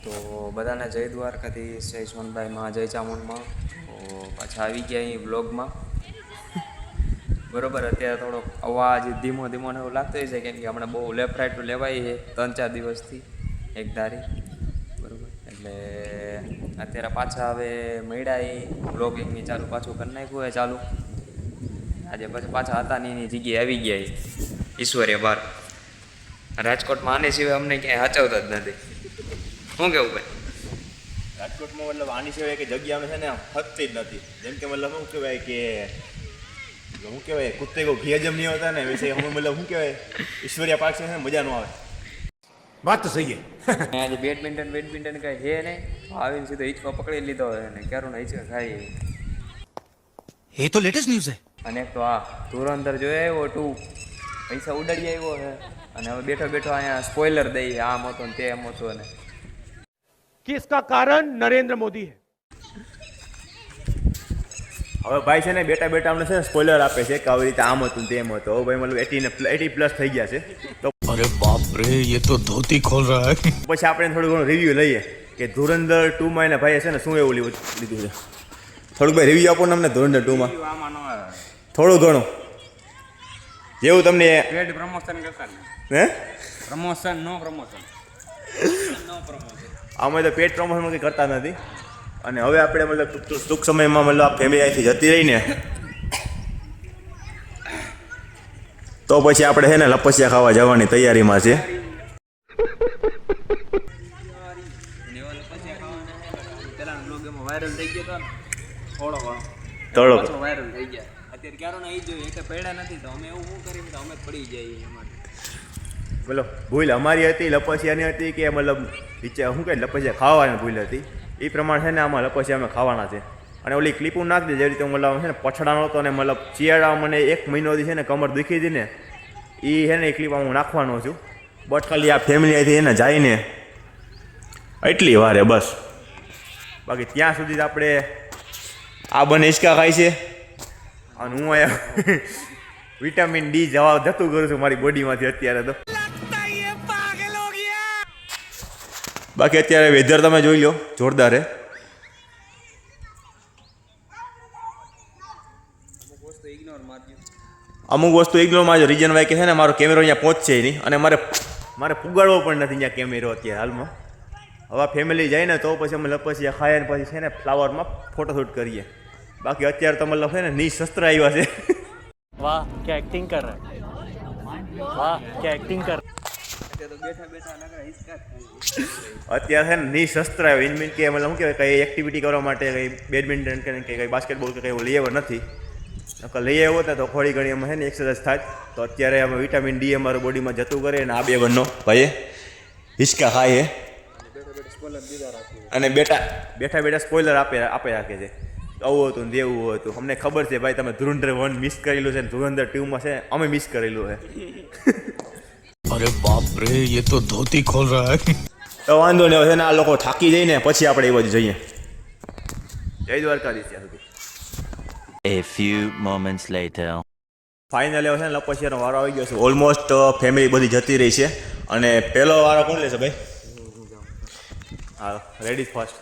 તો બધાને જય દ્વારકાધીશ, જય સોનભાઈમાં, જય ચામુંડમાં. તો પાછા આવી ગયા અહીં બ્લોગમાં. બરાબર, અત્યારે થોડોક અવાજ ધીમો ધીમો ને એવું લાગતો છે કેમ કે હમણાં બહુ લેફ્ટ રાઈટ લેવાય છે 3-4 દિવસથી એક ધારી. બરાબર, એટલે અત્યારે પાછા હવે મળ્યા એ બ્લોગિંગની ચાલુ પાછું કરી નાખ્યું હોય ચાલુ. આજે પછી પાછા હતા ની એની જગ્યાએ આવી ગયા ઈશ્વરીય બાર. રાજકોટમાં આની સિવાય અમને ક્યાંય હાચવતા જ નથી. શું કેવું ભાઈ? રાજકોટમાં મતલબ આની સિવાય કે જગ્યા અમે છે ને ફરતી જ નથી. જેમ કે મતલબ શું કહેવાય કે શું કહેવાય કુત્તે કો ઘી હજમ નહીં હોતા ને વૈસે અમે મતલબ શું કહેવાય ઈશ્વરીય પાર્ક છે ને મજા ન આવે. વાત તો સહી છે. આજે બેડમિન્ટન કઈ છે નહીં, આવીને સીધો હિંચકો પકડી લીધો હોય ને ક્યારો હિંચકા ખાઈ. ये तो लेटेस्ट न्यूज़ है. અને એક તો આ ધુરંધર જોઈ આવ્યો 2 પૈસા ઉડાડી આવ્યો છે અને હવે બેઠો બેઠો અહીંયા સ્પોઇલર દઈ આમ હતો ને તેમ હતો ને. कि इसका कारण नरेंद्र मोदी है. હવે ભાઈ છે ને બેટા બેટા અમને છે ને સ્પોઇલર આપે છે કે આવી રીતે આમ હતું તેમ હતું. હવે ભાઈ મતલબ 80+ થઈ ગયા છે તો अरे बाप रे ये तो धोती खोल रहा है. પછી આપણે થોડું ઘણું રિવ્યૂ લઈએ કે ધુરંધર 2માં એના ભાઈએ છે ને શું એવું લીધું છે. થોડુંક ભાઈ રિવ્યૂ આપો ને અમને ધુરંધર 2માં થોડું ઘણું જેવું તમને પેડ પ્રમોશન કરતા હે પ્રમોશન નો પ્રમોશન આમાં તો પેટ પ્રમોશન કંઈ કરતા નથી. અને હવે આપણે મતલબ ટૂંક સમયમાં મતલબ આ ફેમિલી અહીંથી જતી રહીને તો પછી આપણે છે ને લપસિયા ખાવા જવાની તૈયારીમાં છે. વાયરલ થઈ ગયો થોડો થોડો વાયરલ થઈ ગયા. અત્યારે ક્યારો ને એ જોઈએ કે પડ્યા નથી તો અમે એવું શું કરીએ તો અમે પડી જઈએ. અમારે મતલબ ભૂલ અમારી હતી લપસિયાની હતી કે મતલબ નીચે શું કહે લપસિયા ખાવાની ભૂલ હતી એ પ્રમાણે છે ને આમાં લપસિયા અમે ખાવાના છે. અને ઓલી ક્લિપું નાખી દે જે રીતે મતલબ છે ને પછડાનો હતો ને મતલબ શિયાળા મને 1 મહિનોથી છે ને કમર દુખી હતી ને એ છે ને એ ક્લિપ હું નાખવાનો છું. બટ ખાલી આ ફેમિલી અહીંથી એને જાય ને એટલી વારે બસ. બાકી ત્યાં સુધી જ આપણે આ બંને હિંચકા ખાય છે અને હું અહીંયા વિટામિન ડી જતું કરું છું મારી બોડીમાંથી અત્યારે તો. બાકી અત્યારે વેધર તમે જોઈ લો જોરદાર હે. અમુક વસ્તુ ઇગ્નોર મારજો. રીઝન વાય કે છે ને મારો કેમેરો અહીંયા પહોંચશે નહીં અને મારે પુગાડવો પણ નથી અહીંયા કેમેરો અત્યારે હાલમાં. હવે ફેમિલી જાય ને તો પછી અમે લપસિયા ખાઈએ ને પછી છે ને ફ્લાવરમાં ફોટોશૂટ કરીએ. બાકી અત્યારે તો મતલબ છે ને નિશસ્ત્ર આવ્યા છે. वाह क्या एक्टिंग कर रहा है. वाह क्या एक्टिंग कर. અત્યારે છે ને નિશસ્ત્ર આવ્યો ઇન મીન કે મતલબ શું કહેવાય કંઈ એક્ટિવિટી કરવા માટે કંઈ બેડમિન્ટન કે કંઈ બાસ્કેટબોલ કે કંઈ એવું લઈ આવ્યો નથી. લઈ આવ્યો હતા તો થોડી ઘણી અમે છે ને એક્સરસાઇઝ થાય તો અત્યારે અમે વિટામિન ડી અમારું બોડીમાં જતું કરે ને આ બે બંનો ભાઈએ હિંચકા ખાઈએ અને બેઠા સ્પોઇલર આપે રાખે છે. આવું હતું ને દેવું હતું. અમને ખબર છે ભાઈ તમે ધુરંધર 1 મિસ કરેલું છે ને ધુરંધર 2માં છે અમે મિસ કરેલું છે. अरे बाप रे ये तो धोती खोल रहा है. તો વાંધો નહીં હવે છે ને આ લોકો થાકી જઈને પછી આપણે એ બાજુ જઈએ. જય દ્વારકાધીશ ત્યાં સુધી. A few moments later. Final હવે છે ને લપસિયાનો વારો આવી ગયો છે. ઓલમોસ્ટ ફેમિલી બધી જતી રહી છે અને પહેલો વારો કોણ લેશે ભાઈ? હા લેડીઝ ફર્સ્ટ.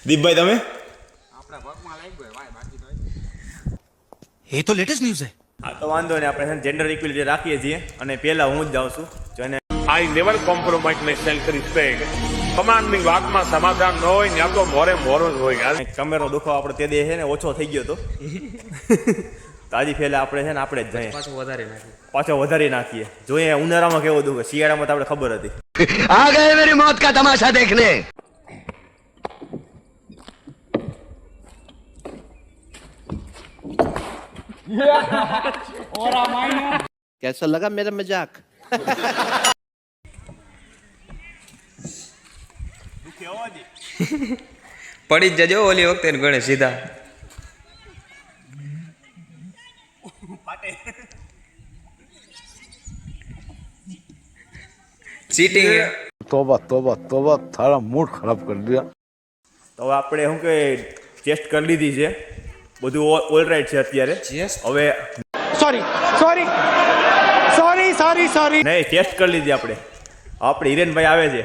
દીપભાઈ તમે ये तो लेटेस्ट न्यूज़ है. હા તો વાંધો નહીં આપણે જેન્ડર ઇક્વેલિટી રાખીએ છીએ અને પહેલાં હું જ જાઉં છું. જેને I never compromise my self-respect. કમાન્ડની વાતમાં સમાધાન ન હોય ત્યાં તો મોરે મોરો જ હોય. કમરનો દુખાવો આપણે તે દે છે ને ઓછો થઈ ગયો હતો તો આજે પહેલાં આપણે છે ને આપણે જ જઈએ પાછો વધારી નાખીએ. જોઈએ ઉનાળામાં કેવો દુખે, શિયાળામાં તો આપણે ખબર હતી. आ गए मेरी मौत का तमाशा देखने. कैसा लगा मेरा मजाक? પડી જ જજો ઓલી વખતે ગણે સીધા. ચીટિંગ. तौबा तौबा तौबा थारा मूड खराब कर दिया. તો હવે આપણે શું કે ટેસ્ટ કરી લીધી છે, બધું ઓલ રાઈટ છે અત્યારે. હવે सॉरी सॉरी सॉरी सॉरी નહીં ટેસ્ટ કરી લીધી આપણે હિરેનભાઈ આવે છે.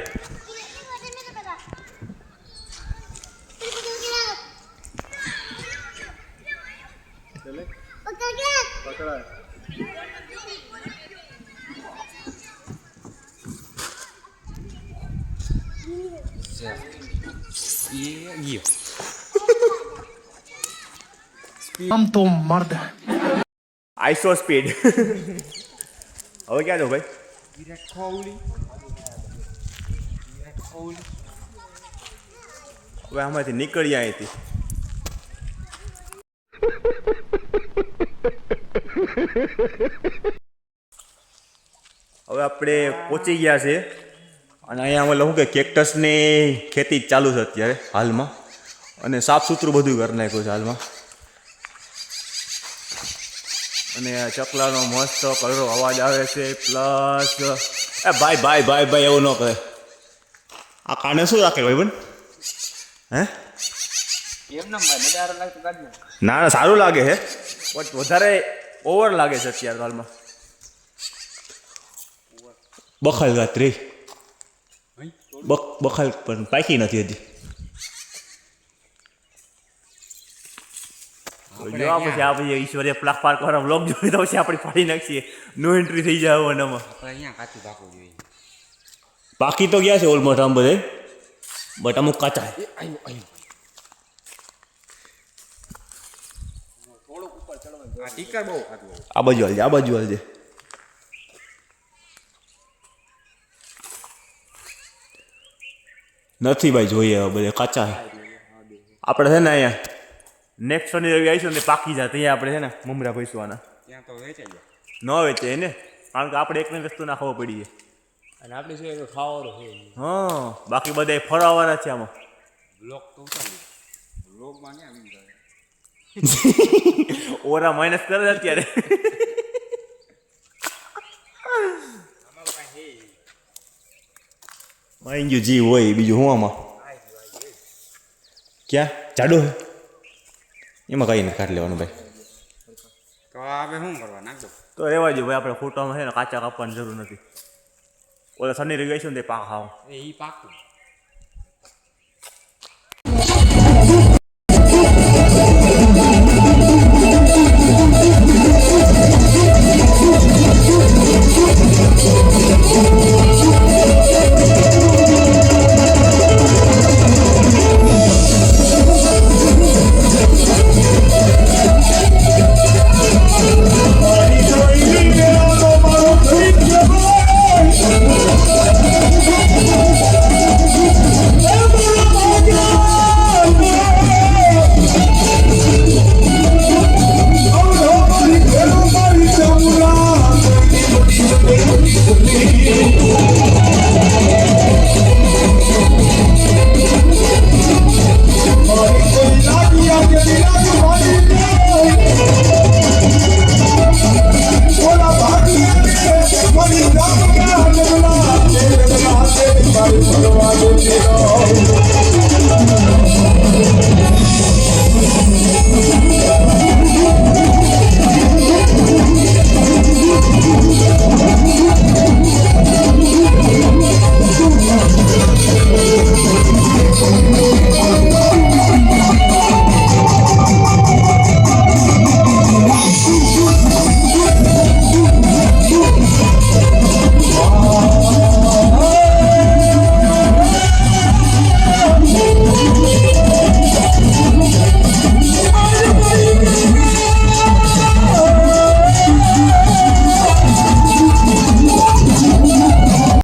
हम तो मर्द हैं. Iso speed. હવે ક્યાં જો ભાઈ? હવે આમાંથી નીકળીએ અહીંથી. હવે આપણે પહોંચી ગયા છે અને અહીંયા અમે શું કે કેક્ટસની ખેતી ચાલુ છે અત્યારે હાલમાં અને સાફ સુથરું બધું કરી નાખ્યું છે હાલમાં. અને ચકલાનો મસ્ત કલરો અવાજ આવે છે પ્લસ એ ભાઈ ભાઈ ભાઈ ભાઈ એવું ન કરે. આ કાને શું રાખેલું ભાઈ બન? હે ના ના સારું લાગે છે બટ વધારે ઓવર લાગે છે અત્યારે હાલમાં. બખાલ ગાત્રી બખાલ પણ પાકી નથી હજી. જો આ પછી ઈશ્વરીય પ્લાક પાર્ક વાળા બ્લોગ જોઈએ તો પછી આપણે ફાડી નાખીએ. નો એન્ટ્રી થઈ જાય એનામાં. પાકી તો ગયા છે ઓલમોસ્ટ આમ બધે બટ અમુક કાચા. આ બાજુ હાલજે આ બાજુ હાલજે. નથી ભાઈ જોઈએ હવે બધે કાચા. આપણે છે ને અહીંયા નેક્સ્ટ શનિ રવિ આવીશું ને પાકી જાય ત્યાં આપણે છે ને મમરા ભેસવાના. ન વેચે એને કારણ કે આપણે એકને વસ્તુ ના ખાવા પડીએ અને આપણે શું ખાવાનું છે. હા બાકી બધા ફરાવાના છે આમાં. ઓરા માઇનસ કરે અત્યારે. માઇન ગયું જી હોય બીજું હું આમાં ક્યાં જાડો હે એમાં કઈ નથી કાઢી લેવાનું ભાઈ. તો આપણે શું કરવા નાખો તો રહેવા દો ભાઈ. આપણે ફોટામાં છે ને કાચા કાપવાની જરૂર નથી. ઓલા શનિ રવિ આવીશું ને તે પાક ખાવ એ પાકું.